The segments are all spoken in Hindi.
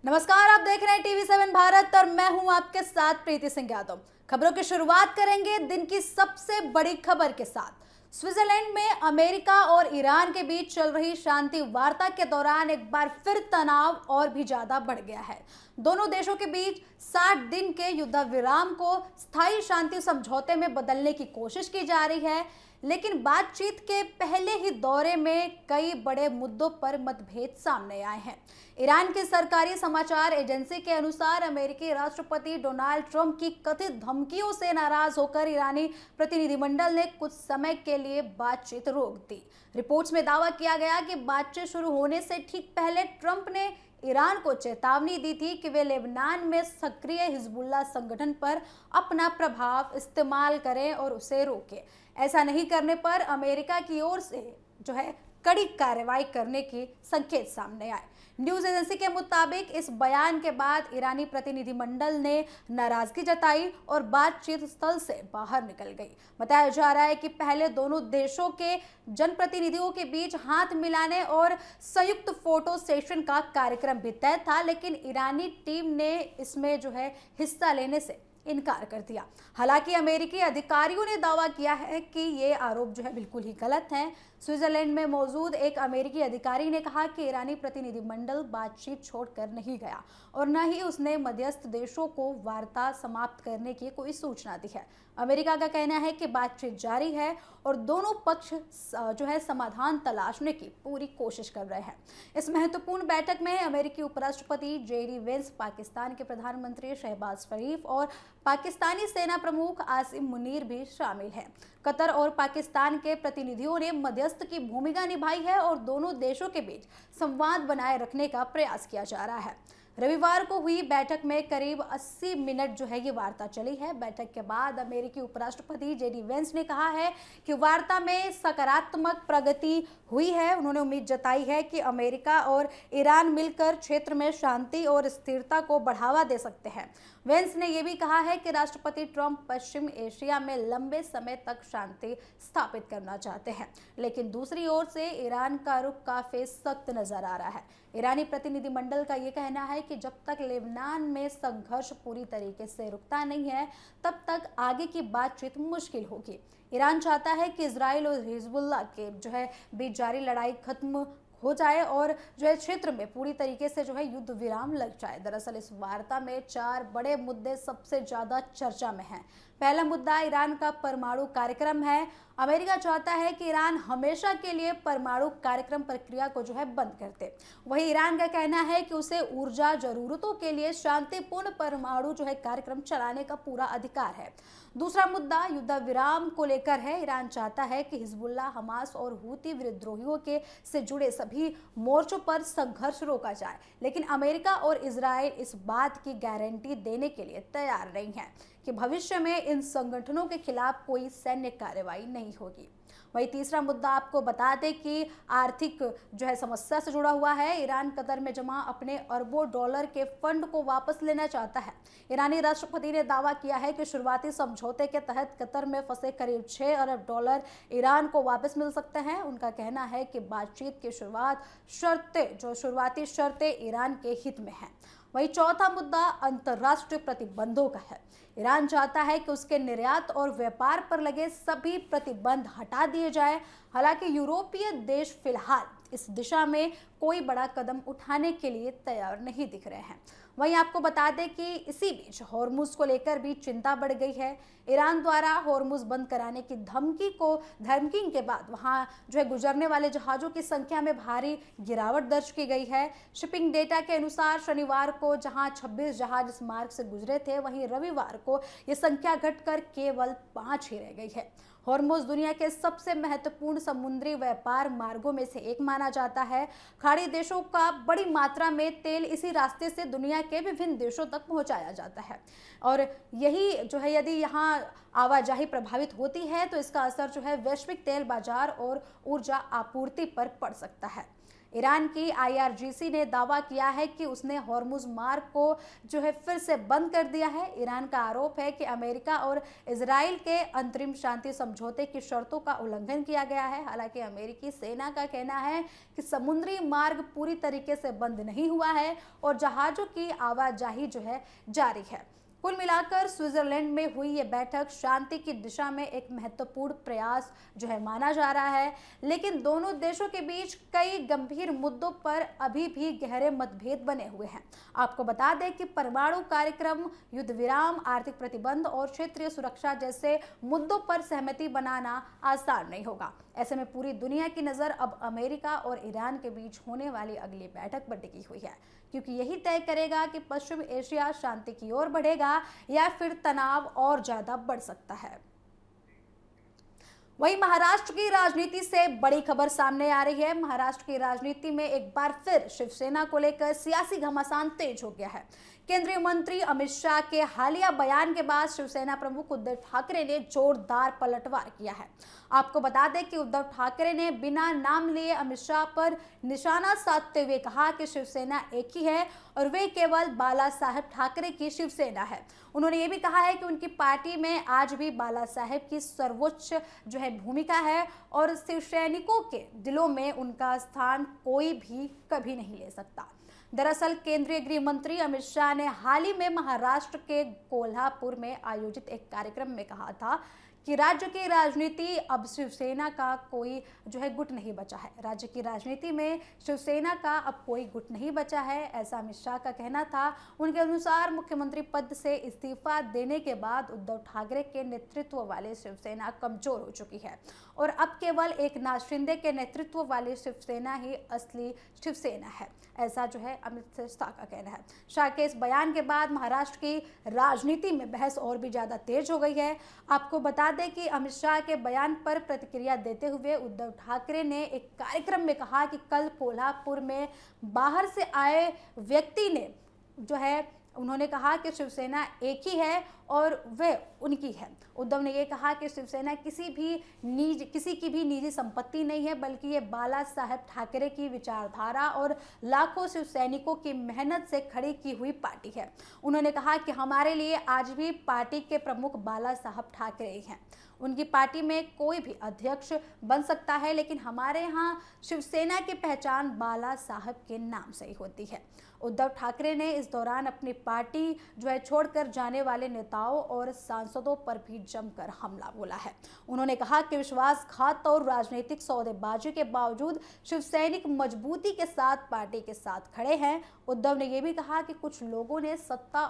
नमस्कार, आप देख रहे हैं टीवी7 भारत और मैं हूं आपके साथ प्रीति सिंह यादव। खबरों की शुरुआत करेंगे दिन की सबसे बड़ी खबर के साथ। स्विट्जरलैंड में अमेरिका और ईरान के बीच चल रही शांति वार्ता के दौरान एक बार फिर तनाव और भी ज्यादा बढ़ गया है। दोनों देशों के बीच 60 दिन के युद्ध विराम को स्थायी शांति समझौते में बदलने की कोशिश की जा रही है, लेकिन बातचीत के पहले ही दौरे में कई बड़े मुद्दों पर मतभेद सामने आए हैं। ईरान की सरकारी समाचार एजेंसी के अनुसार अमेरिकी राष्ट्रपति डोनाल्ड ट्रंप की कथित धमकियों से नाराज होकर ईरानी प्रतिनिधिमंडल ने कुछ समय के लिए बातचीत रोक दी। रिपोर्ट्स में दावा किया गया कि बातचीत शुरू होने से ठीक पहले ट्रंप ने ईरान को चेतावनी दी थी कि वे लेबनान में सक्रिय हिजबुल्लाह संगठन पर अपना प्रभाव इस्तेमाल करें और उसे रोकें। ऐसा नहीं करने पर अमेरिका की ओर से कड़ी कार्रवाई करने की संकेत सामने आए। न्यूज एजेंसी के मुताबिक इस बयान के बाद ईरानी प्रतिनिधिमंडल ने नाराजगी जताई और बातचीत स्थल से बाहर निकल गई। बताया जा रहा है कि पहले दोनों देशों के जनप्रतिनिधियों के बीच हाथ मिलाने और संयुक्त फोटो सेशन का कार्यक्रम भी तय था, लेकिन ईरानी टीम ने इसमें हिस्सा लेने से इनकार कर दिया। हालांकि अमेरिकी अधिकारियों ने दावा किया है कि ये आरोप बिल्कुल ही गलत हैं। स्विट्जरलैंड में मौजूद एक अमेरिकी अधिकारी ने कहा कि ईरानी प्रतिनिधिमंडल बातचीत छोड़कर नहीं गया और न ही उसने मध्यस्थ देशों को वार्ता समाप्त करने की कोई सूचना दी है। अमेरिका का कहना है कि बातचीत जारी है और दोनों पक्ष समाधान तलाशने की पूरी कोशिश कर रहे हैं। इस महत्वपूर्ण बैठक में अमेरिकी उपराष्ट्रपति जेडी वेंस, पाकिस्तान के प्रधानमंत्री शहबाज शरीफ और पाकिस्तानी सेना प्रमुख आसिम मुनीर भी शामिल हैं। कतर और पाकिस्तान के प्रतिनिधियों ने मध्यस्थ की भूमिका निभाई है और दोनों देशों के बीच संवाद बनाए रखने का प्रयास किया जा रहा है। रविवार को हुई बैठक में करीब 80 मिनट ये वार्ता चली है। बैठक के बाद अमेरिकी उपराष्ट्रपति जेडी वेंस ने कहा है कि वार्ता में सकारात्मक प्रगति हुई है। उन्होंने उम्मीद जताई है कि अमेरिका और ईरान मिलकर क्षेत्र में शांति और स्थिरता को बढ़ावा दे सकते हैं। वेंस ने यह भी कहा है कि राष्ट्रपति ट्रंप पश्चिम एशिया में लंबे समय तक शांति स्थापित करना चाहते हैं, लेकिन दूसरी ओर से ईरान का रुख काफी सख्त नजर आ रहा है। ईरानी प्रतिनिधिमंडल का यह कहना है कि जब तक लेबनान में संघर्ष पूरी तरीके से रुकता नहीं है, तब तक आगे की बातचीत मुश्किल होगी। ईरान चाहता है कि इजराइल और हिजबुल्लाह के बीच जारी लड़ाई खत्म हो जाए और क्षेत्र में पूरी तरीके से युद्ध विराम लग जाए। दरअसल इस वार्ता में 4 बड़े मुद्दे सबसे ज्यादा चर्चा में हैं। पहला मुद्दा ईरान का परमाणु कार्यक्रम है। अमेरिका चाहता है कि ईरान हमेशा के लिए परमाणु कार्यक्रम प्रक्रिया को बंद कर दे। वहीं ईरान का कहना है कि उसे ऊर्जा जरूरतों के लिए शांतिपूर्ण परमाणु कार्यक्रम चलाने का पूरा अधिकार है। दूसरा मुद्दा युद्ध विराम को लेकर है। ईरान चाहता है कि हिजबुल्लाह, हमास और हूती विद्रोहियों से जुड़े सभी मोर्चों पर संघर्ष रोका जाए, लेकिन अमेरिका और इजराइल इस बात की गारंटी देने के लिए तैयार नहीं है कि भविष्य में इन संगठनों के खिलाफ कोई सैन्य कार्रवाई नहीं होगी। वही तीसरा मुद्दा आपको बता दें कि आर्थिक समस्या से जुड़ा हुआ है। ईरान कतर में जमा अपने अरबों डॉलर के फंड को वापस लेना चाहता है। ईरानी राष्ट्रपति ने दावा किया है कि शुरुआती समझौते के तहत कतर में फंसे करीब 6 अरब डॉलर ईरान को वापस मिल सकते हैं। उनका कहना है कि बातचीत की शुरुआती शर्तें ईरान के हित में हैं। वही चौथा मुद्दा अंतर्राष्ट्रीय प्रतिबंधों का है। ईरान चाहता है कि उसके निर्यात और व्यापार पर लगे सभी प्रतिबंध हटा दिए जाएं। हालांकि यूरोपीय देश फिलहाल इस दिशा में कोई बड़ा कदम उठाने के लिए तैयार नहीं दिख रहे हैं। वहीं आपको बता दें कि इसी बीच हॉर्मुज को लेकर भी चिंता बढ़ गई है। ईरान द्वारा हॉर्मुज बंद कराने की धमकी के बाद वहां गुजरने वाले जहाजों की संख्या में भारी गिरावट दर्ज की गई है। शिपिंग डेटा के अनुसार शनिवार को जहां 26 जहाज इस मार्ग से गुजरे थे, वहीं रविवार को ये संख्या घटकर केवल 5 ही रह गई है। हॉर्मुज दुनिया के सबसे महत्वपूर्ण समुद्री व्यापार मार्गों में से एक माना जाता है। खाड़ी देशों का बड़ी मात्रा में तेल इसी रास्ते से दुनिया के विभिन्न देशों तक पहुंचाया जाता है और यही यदि यहाँ आवाजाही प्रभावित होती है तो इसका असर वैश्विक तेल बाजार और ऊर्जा आपूर्ति पर पड़ सकता है। ईरान की IRGC ने दावा किया है कि उसने हॉर्मुज मार्ग को फिर से बंद कर दिया है। ईरान का आरोप है कि अमेरिका और इजराइल के अंतरिम शांति समझौते की शर्तों का उल्लंघन किया गया है। हालांकि अमेरिकी सेना का कहना है कि समुद्री मार्ग पूरी तरीके से बंद नहीं हुआ है और जहाजों की आवाजाही जारी है। कुल मिलाकर स्विट्जरलैंड में हुई ये बैठक शांति की दिशा में एक महत्वपूर्ण प्रयास माना जा रहा है, लेकिन दोनों देशों के बीच कई गंभीर मुद्दों पर अभी भी गहरे मतभेद बने हुए हैं। आपको बता दें कि परमाणु कार्यक्रम, युद्ध विराम, आर्थिक प्रतिबंध और क्षेत्रीय सुरक्षा जैसे मुद्दों पर सहमति बनाना आसान नहीं होगा। ऐसे में पूरी दुनिया की नज़र अब अमेरिका और ईरान के बीच होने वाली अगली बैठक पर टिकी हुई है, क्योंकि यही तय करेगा कि पश्चिम एशिया शांति की ओर बढ़ेगा या फिर तनाव और ज्यादा बढ़ सकता है। वहीं महाराष्ट्र की राजनीति से बड़ी खबर सामने आ रही है। महाराष्ट्र की राजनीति में एक बार फिर शिवसेना को लेकर सियासी घमासान तेज हो गया है। केंद्रीय मंत्री अमित शाह के हालिया बयान के बाद शिवसेना प्रमुख उद्धव ठाकरे ने जोरदार पलटवार किया है। आपको बता दें कि उद्धव ठाकरे ने बिना नाम लिए अमित शाह पर निशाना साधते हुए कहा कि शिवसेना एक ही है और वे केवल बाला साहेब ठाकरे की शिवसेना है। उन्होंने ये भी कहा है कि उनकी पार्टी में आज भी बाला साहेब की सर्वोच्च भूमिका है और शिवसैनिकों के दिलों में उनका स्थान कोई भी कभी नहीं ले सकता। दरअसल केंद्रीय गृह मंत्री अमित शाह ने हाल ही में महाराष्ट्र के कोल्हापुर में आयोजित एक कार्यक्रम में कहा था कि राज्य की राजनीति अब शिवसेना का कोई गुट नहीं बचा है। राज्य की राजनीति में शिवसेना का अब कोई गुट नहीं बचा है, ऐसा अमित शाह का कहना था। उनके अनुसार मुख्यमंत्री पद से इस्तीफा देने के बाद उद्धव ठाकरे के नेतृत्व वाली शिवसेना कमजोर हो चुकी है और अब केवल एकनाथ शिंदे के नेतृत्व वाली शिवसेना ही असली शिवसेना है, ऐसा अमित शाह का कहना है। शाह के इस बयान के बाद महाराष्ट्र की राजनीति में बहस और भी ज्यादा तेज हो गई है। आपको बता दें कि अमित शाह के बयान पर प्रतिक्रिया देते हुए उद्धव ठाकरे ने एक कार्यक्रम में कहा कि कल कोल्हापुर में बाहर से आए व्यक्ति ने उन्होंने कहा कि शिवसेना एक ही है और वह उनकी है। उद्धव ने यह कहा कि शिवसेना किसी की भी निजी संपत्ति नहीं है, बल्कि ये बाला साहेब ठाकरे की विचारधारा और लाखों शिव सैनिकों की मेहनत से खड़ी की हुई पार्टी है। उन्होंने कहा कि हमारे लिए आज भी पार्टी के प्रमुख बाला साहब ठाकरे ही हैं। उनकी पार्टी में कोई भी अध्यक्ष बन सकता है, लेकिन हमारे यहाँ शिवसेना की पहचान बाला साहब के नाम से ही होती है। उद्धव ठाकरे ने इस दौरान अपनी पार्टी छोड़कर जाने वाले नेताओं और सांसदों पर भी जमकर हमला बोला है। उन्होंने कहा कि विश्वासघात और राजनीतिक सौदेबाजी के बावजूद शिवसैनिक मजबूती के साथ पार्टी के साथ खड़े हैं। उद्धव ने यह भी कहा कि कुछ लोगों ने सत्ता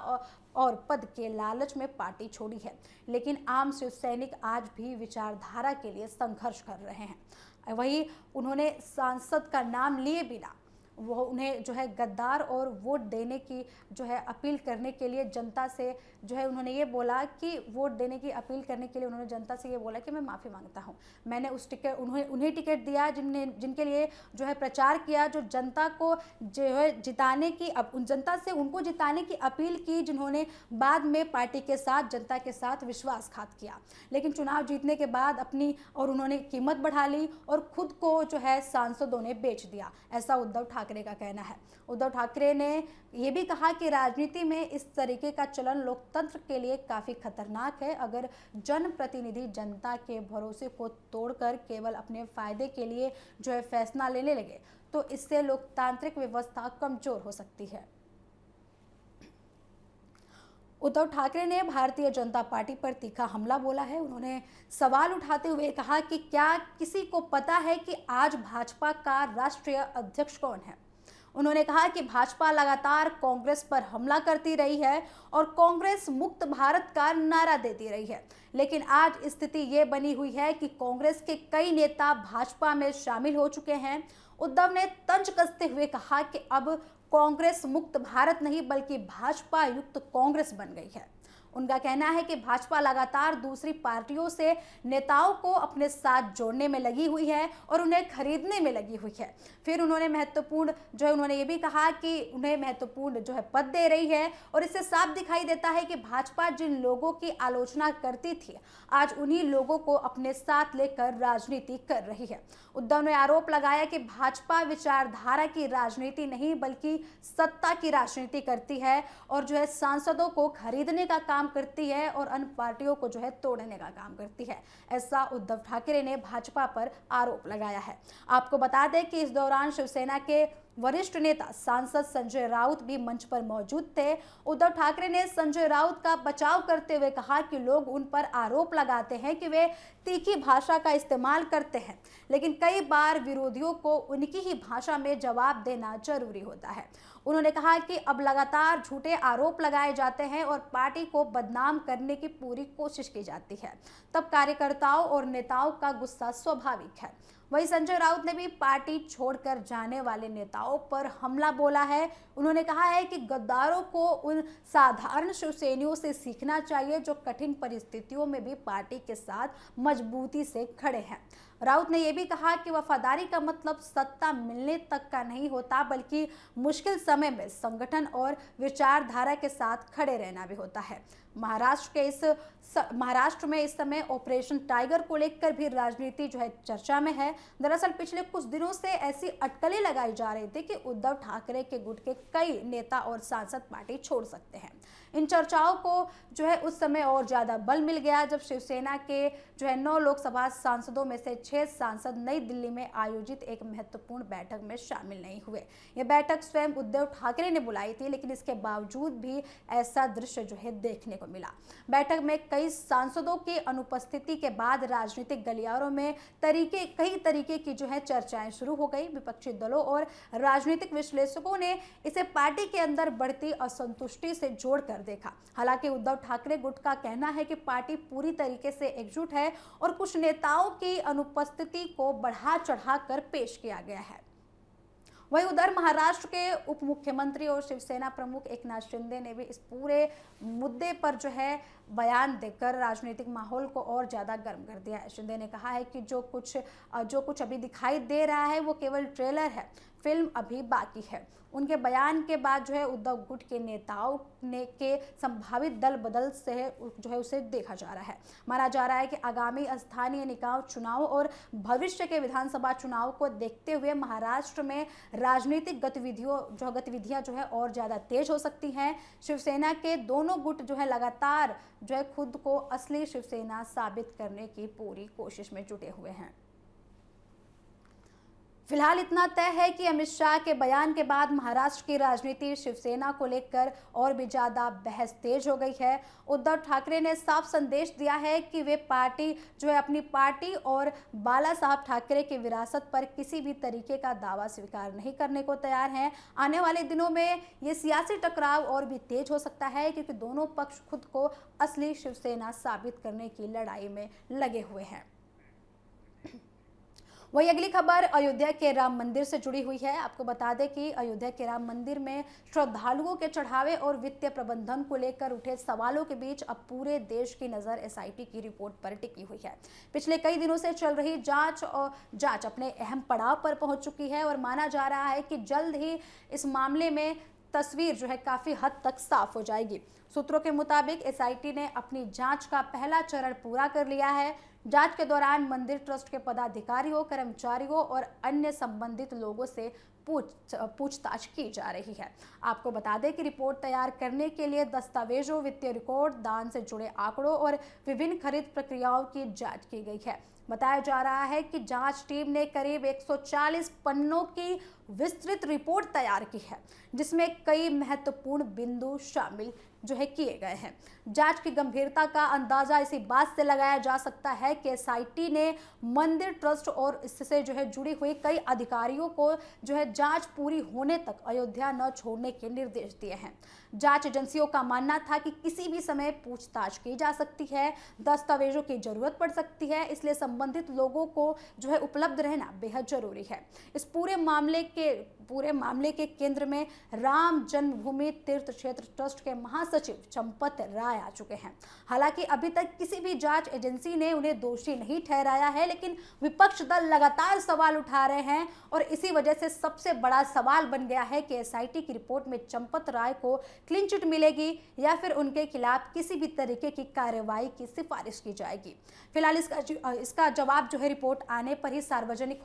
और पद के लालच में पार्टी छोड़ी है, लेकिन आम शिवसैनिक आज भी विचारधारा के लिए संघर्ष कर रहे हैं। वहीं उन्होंने सांसद का नाम लिए बिना वो उन्हें गद्दार और वोट देने की अपील करने के लिए जनता से उन्होंने ये बोला कि वोट देने की अपील करने के लिए उन्होंने जनता से ये बोला कि मैं माफ़ी मांगता हूँ, मैंने उस टिकट उन्हें टिकट दिया जिनके लिए प्रचार किया, जो जनता को जिताने की उन जनता से उनको जिताने की अपील की, जिन्होंने बाद में पार्टी के साथ जनता के साथ विश्वासघात किया, लेकिन चुनाव जीतने के बाद अपनी और उन्होंने कीमत बढ़ा ली और खुद को सांसदों ने बेच दिया, ऐसा उद्धव ठाकरे का कहना है। उद्धव ठाकरे ने यह भी कहा कि राजनीति में इस तरीके का चलन लोकतंत्र के लिए काफी खतरनाक है। अगर जनप्रतिनिधि जनता के भरोसे को तोड़कर केवल अपने फायदे के लिए फैसला लेने लगे तो इससे लोकतांत्रिक व्यवस्था कमजोर हो सकती है। उद्धव ठाकरे ने भारतीय जनता पार्टी पर तीखा हमला बोला है। उन्होंने सवाल उठाते हुए कहा कि क्या किसी को पता है कि आज भाजपा का राष्ट्रीय अध्यक्ष कौन है। उन्होंने कहा कि भाजपा लगातार कांग्रेस पर हमला करती रही है और कांग्रेस मुक्त भारत का नारा देती रही है, लेकिन आज स्थिति ये बनी हुई है कि कांग्रेस के कई नेता भाजपा में शामिल हो चुके हैं। उद्धव ने तंज कसते हुए कहा कि अब कांग्रेस मुक्त भारत नहीं बल्कि भाजपा युक्त कांग्रेस बन गई है। उनका कहना है कि भाजपा लगातार दूसरी पार्टियों से नेताओं को अपने साथ जोड़ने में लगी हुई है और उन्हें खरीदने में लगी हुई है। फिर उन्होंने उन्होंने ये भी कहा कि उन्हें महत्वपूर्ण पद दे रही है और इससे साफ दिखाई देता है कि भाजपा जिन लोगों की आलोचना करती थी, आज उन्हीं लोगों को अपने साथ लेकर राजनीति कर रही है। उद्धव ने आरोप लगाया कि भाजपा विचारधारा की राजनीति नहीं बल्कि सत्ता की राजनीति करती है और सांसदों को खरीदने का काम करती है और अन्य पार्टियों को तोड़ने का काम करती है। ऐसा उद्धव ठाकरे ने भाजपा पर आरोप लगाया है। आपको बता दें कि इस दौरान शिवसेना के वरिष्ठ नेता सांसद संजय राउत भी मंच पर मौजूद थे। उद्धव ठाकरे ने संजय राउत का बचाव करते हुए कहा कि लोग उन पर आरोप लगाते हैं कि वे तीखी भाषा का इस्तेमाल करते हैं, लेकिन कई बार विरोधियों को उनकी ही भाषा में जवाब देना जरूरी होता है। उन्होंने कहा कि अब लगातार झूठे आरोप लगाए जाते हैं और पार्टी को बदनाम करने की पूरी कोशिश की जाती है, तब कार्यकर्ताओं और नेताओं का गुस्सा स्वाभाविक है। वहीं संजय राउत ने भी पार्टी छोड़कर जाने वाले नेताओं पर हमला बोला है। उन्होंने कहा है कि गद्दारों को उन साधारण शिवसैनियों से सीखना चाहिए जो कठिन परिस्थितियों में भी पार्टी के साथ मजबूती से खड़े हैं। राउत ने यह भी कहा कि वफादारी का मतलब सत्ता मिलने तक का नहीं होता बल्कि मुश्किल समय में संगठन और विचारधारा के साथ खड़े रहना भी होता है। महाराष्ट्र में इस समय ऑपरेशन टाइगर को लेकर भी राजनीति चर्चा में है। दरअसल पिछले कुछ दिनों से ऐसी अटकलें लगाई जा रही थी कि उद्धव ठाकरे के गुट के कई नेता और सांसद पार्टी छोड़ सकते हैं। इन चर्चाओं को उस समय और ज्यादा बल मिल गया जब शिवसेना के 9 लोकसभा सांसदों में से 6 सांसद नई दिल्ली में आयोजित एक महत्वपूर्ण बैठक में शामिल नहीं हुए। यह बैठक स्वयं उद्धव ठाकरे ने बुलाई थी, लेकिन इसके बावजूद भी ऐसा दृश्य देखने को मिला। बैठक में कई सांसदों की अनुपस्थिति के बाद राजनीतिक गलियारों में कई तरीके की चर्चाएं शुरू हो गई। विपक्षी दलों और राजनीतिक विश्लेषकों ने इसे पार्टी के अंदर बढ़ती असंतुष्टि से जोड़कर देखा। हालांकि उद्धव ठाकरे गुट का कहना है कि पार्टी पूरी तरीके से एकजुट है और कुछ नेताओं की अनुपस्थिति को बढ़ा चढ़ाकर पेश किया गया है। वहीं उधर महाराष्ट्र के उप मुख्यमंत्री और शिवसेना प्रमुख एकनाथ शिंदे ने भी इस पूरे मुद्दे पर बयान देकर राजनीतिक माहौल को और ज्यादा गर्म कर दिया है। शिंदे ने कहा है कि जो कुछ अभी दिखाई दे रहा है वो केवल ट्रेलर है, फिल्म अभी बाकी है। उनके बयान के बाद उद्धव गुट के नेताओं के संभावित दल बदल से उसे देखा जा रहा है। माना जा रहा है कि आगामी स्थानीय निकाय चुनाव और भविष्य के विधानसभा चुनाव को देखते हुए महाराष्ट्र में राजनीतिक गतिविधियां और ज्यादा तेज हो सकती हैं। शिवसेना के दोनों गुट लगातार खुद को असली शिवसेना साबित करने की पूरी कोशिश में जुटे हुए हैं। फिलहाल इतना तय है कि अमित शाह के बयान के बाद महाराष्ट्र की राजनीति शिवसेना को लेकर और भी ज्यादा बहस तेज हो गई है। उद्धव ठाकरे ने साफ संदेश दिया है कि वे अपनी पार्टी और बाला साहब ठाकरे की विरासत पर किसी भी तरीके का दावा स्वीकार नहीं करने को तैयार हैं। आने वाले दिनों में ये सियासी टकराव और भी तेज हो सकता है क्योंकि दोनों पक्ष खुद को असली शिवसेना साबित करने की लड़ाई में लगे हुए हैं। वही अगली खबर अयोध्या के राम मंदिर से जुड़ी हुई है। आपको बता दें कि अयोध्या के राम मंदिर में श्रद्धालुओं के चढ़ावे और वित्तीय प्रबंधन को लेकर उठे सवालों के बीच अब पूरे देश की नजर एसआईटी की रिपोर्ट पर टिकी हुई है। पिछले कई दिनों से चल रही जांच अपने अहम पड़ाव पर पहुंच चुकी है और माना जा रहा है कि जल्द ही इस मामले में तस्वीर काफी हद तक साफ हो जाएगी। सूत्रों के मुताबिक एसआईटी ने अपनी जांच का पहला चरण पूरा कर लिया है। जांच के दौरान मंदिर ट्रस्ट के पदाधिकारियों, कर्मचारियों और अन्य संबंधित लोगों से पूछताछ की जा रही है। आपको बता दें कि रिपोर्ट तैयार करने के लिए दस्तावेजों, वित्तीय रिकॉर्ड, दान से जुड़े आंकड़ों और विभिन्न खरीद प्रक्रियाओं की जांच की गई है। बताया जा रहा है कि जांच टीम ने करीब 140 पन्नों की विस्तृत रिपोर्ट तैयार की है, जिसमें कई महत्वपूर्ण बिंदु शामिल किए गए हैं। जांच की गंभीरता का अंदाजा इसी बात से लगाया जा सकता है कि एसआईटी ने मंदिर ट्रस्ट और इससे जुड़ी हुई कई अधिकारियों को जांच पूरी होने तक अयोध्या न छोड़ने के निर्देश दिए हैं। जांच एजेंसियों का मानना था कि किसी भी समय पूछताछ की जा सकती है, दस्तावेजों की जरूरत पड़ सकती है, इसलिए संबंधित लोगों को उपलब्ध रहना बेहद जरूरी है। इस पूरे पूरे मामले के केंद्र में राम जन्मभूमि तीर्थ क्षेत्र ट्रस्ट के महासचिव चंपत राय आ चुके हैं। हालांकि अभी तक किसी भी जांच एजेंसी ने उन्हें दोषी नहीं ठहराया है, लेकिन विपक्ष दल लगातार सवाल उठा रहे हैं और इसी वजह से सबसे बड़ा सवाल बन गया है कि एसआईटी की रिपोर्ट में चंपत राय को क्लीन चिट मिलेगी या फिर उनके खिलाफ किसी भी तरीके की कार्रवाई की सिफारिश की जाएगी। फिलहाल इसका जवाब जो है रिपोर्ट आने पर ही सार्वजनिक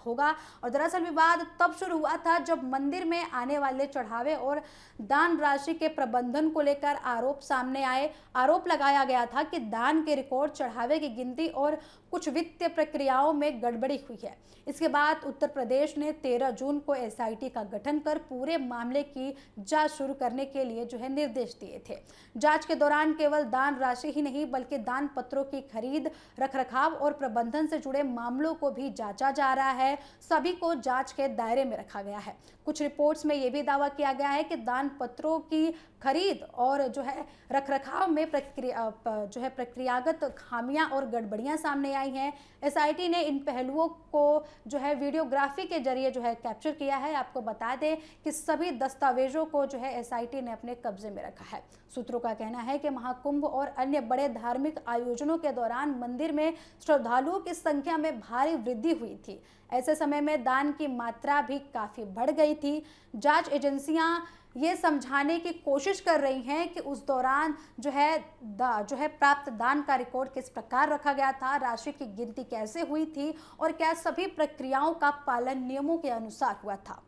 होगा। और दरअसल विवाद तब शुरू हुआ था जब मंदिर में आने वाले चढ़ावे और दान राशि के प्रबंधन को लेकर आरोप सामने आए। आरोप लगाया गया था कि दान के रिकॉर्ड, चढ़ावे की गिनती और कुछ वित्तीय प्रक्रियाओं में गड़बड़ी हुई है। इसके बाद उत्तर प्रदेश ने 13 जून को एसआईटी का गठन कर पूरे मामले की जांच शुरू करने के लिए जो है निर्देश दिए थे। जांच के दौरान केवल दान राशि ही नहीं बल्कि दान पत्रों की खरीद, रखरखाव और प्रबंधन से जुड़े मामलों को भी जांचा जा रहा है। सभी को जांच के दायरे में रखा गया है। कुछ रिपोर्ट्स में यह भी दावा किया गया है कि दान पत्रों की खरीद और जो है रखरखाव में प्रक्रियागत खामियां और गड़बड़ियां सामने आई हैं। एसआईटी ने इन पहलुओं को जो है वीडियोग्राफी के जरिए जो है कैप्चर किया है। आपको बता दें कि सभी दस्तावेजों को जो है एसआईटी ने अपने कब्जे में रखा है। सूत्रों का कहना है कि महाकुंभ और अन्य बड़े धार्मिक आयोजनों के दौरान मंदिर में श्रद्धालुओं की संख्या में भारी वृद्धि हुई थी। ऐसे समय में दान की मात्रा भी काफी बढ़ गई थी। जांच एजेंसियां ये समझाने की कोशिश कर रही हैं कि उस दौरान जो है प्राप्त दान का रिकॉर्ड किस प्रकार रखा गया था, राशि की गिनती कैसे हुई थी और क्या सभी प्रक्रियाओं का पालन नियमों के अनुसार हुआ था।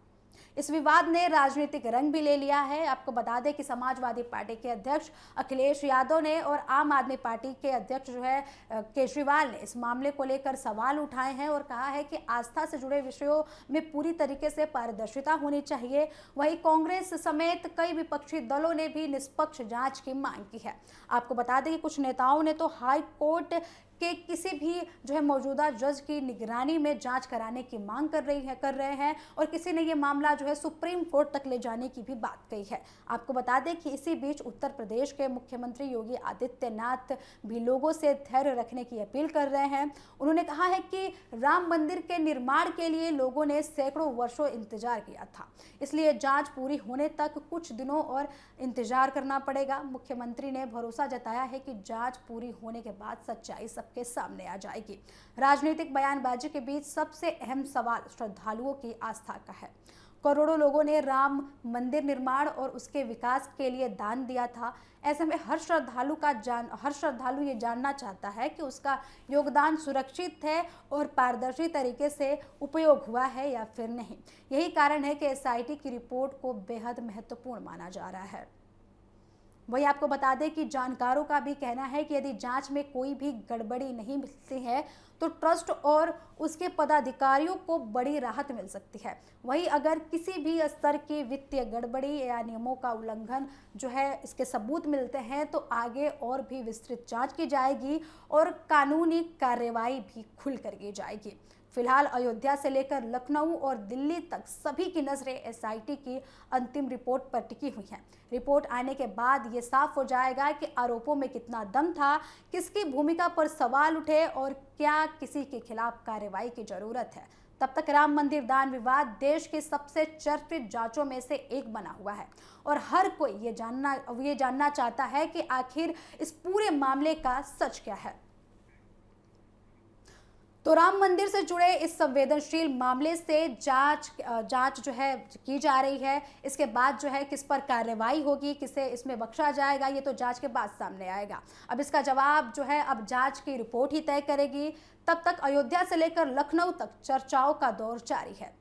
इस विवाद ने राजनीतिक रंग भी ले लिया है। आपको बता दें कि समाजवादी पार्टी के अध्यक्ष अखिलेश यादव ने और आम आदमी पार्टी के अध्यक्ष जो है केजरीवाल ने इस मामले को लेकर सवाल उठाए हैं और कहा है कि आस्था से जुड़े विषयों में पूरी तरीके से पारदर्शिता होनी चाहिए। वहीं कांग्रेस समेत कई विपक्षी दलों ने भी निष्पक्ष जांच की मांग की है। आपको बता दें कि कुछ नेताओं ने तो हाई कोर्ट के किसी भी जो है मौजूदा जज की निगरानी में जांच कराने की मांग कर रहे हैं और किसी ने ये मामला जो है सुप्रीम कोर्ट तक ले जाने की भी बात कही है। आपको बता दें कि इसी बीच उत्तर प्रदेश के मुख्यमंत्री योगी आदित्यनाथ भी लोगों से धैर्य रखने की अपील कर रहे हैं। उन्होंने कहा है कि राम मंदिर के निर्माण के लिए लोगों ने सैकड़ों वर्षों इंतजार किया था, इसलिए जांच पूरी होने तक कुछ दिनों और इंतजार करना पड़ेगा। मुख्यमंत्री ने भरोसा जताया है कि जांच पूरी होने के बाद सच्चाई के सामने आ जाएगी। राजनीतिक बयानबाजी के बीच सबसे अहम सवाल श्रद्धालुओं की आस्था का है। करोड़ों लोगों ने राम मंदिर निर्माण और उसके विकास के लिए दान दिया था। ऐसे में हर श्रद्धालु ये जानना चाहता है कि उसका योगदान सुरक्षित है और पारदर्शी तरीके से उपयोग हुआ है या फिर नहीं। यही कारण है कि एसआईटी की रिपोर्ट को बेहद महत्वपूर्ण माना जा रहा है। वही आपको बता दें कि जानकारों का भी कहना है कि यदि जांच में कोई भी गड़बड़ी नहीं मिलती है तो ट्रस्ट और उसके पदाधिकारियों को बड़ी राहत मिल सकती है। वहीं अगर किसी भी स्तर की वित्तीय गड़बड़ी या नियमों का उल्लंघन जो है इसके सबूत मिलते हैं तो आगे और भी विस्तृत जांच की जाएगी और कानूनी कार्रवाई भी खुलकर की जाएगी। फिलहाल अयोध्या से लेकर लखनऊ और दिल्ली तक सभी की नजरें एसआईटी की अंतिम रिपोर्ट पर टिकी हुई हैं। रिपोर्ट आने के बाद ये साफ हो जाएगा कि आरोपों में कितना दम था, किसकी भूमिका पर सवाल उठे और क्या किसी के खिलाफ कार्रवाई की जरूरत है। तब तक राम मंदिर दान विवाद देश की सबसे चर्चित जांचों में से एक बना हुआ है और हर कोई ये जानना चाहता है कि आखिर इस पूरे मामले का सच क्या है। तो राम मंदिर से जुड़े इस संवेदनशील मामले से जांच जो है की जा रही है। इसके बाद जो है किस पर कार्रवाई होगी, किसे इसमें बख्शा जाएगा, ये तो जांच के बाद सामने आएगा। अब इसका जवाब जो है अब जांच की रिपोर्ट ही तय करेगी। तब तक अयोध्या से लेकर लखनऊ तक चर्चाओं का दौर जारी है।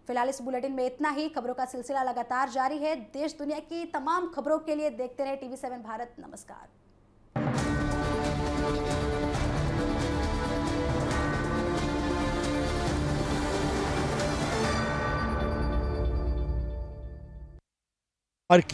फिलहाल इस बुलेटिन में इतना ही। खबरों का सिलसिला लगातार जारी है। देश दुनिया की तमाम खबरों के लिए देखते रहे TV7 भारत। नमस्कार।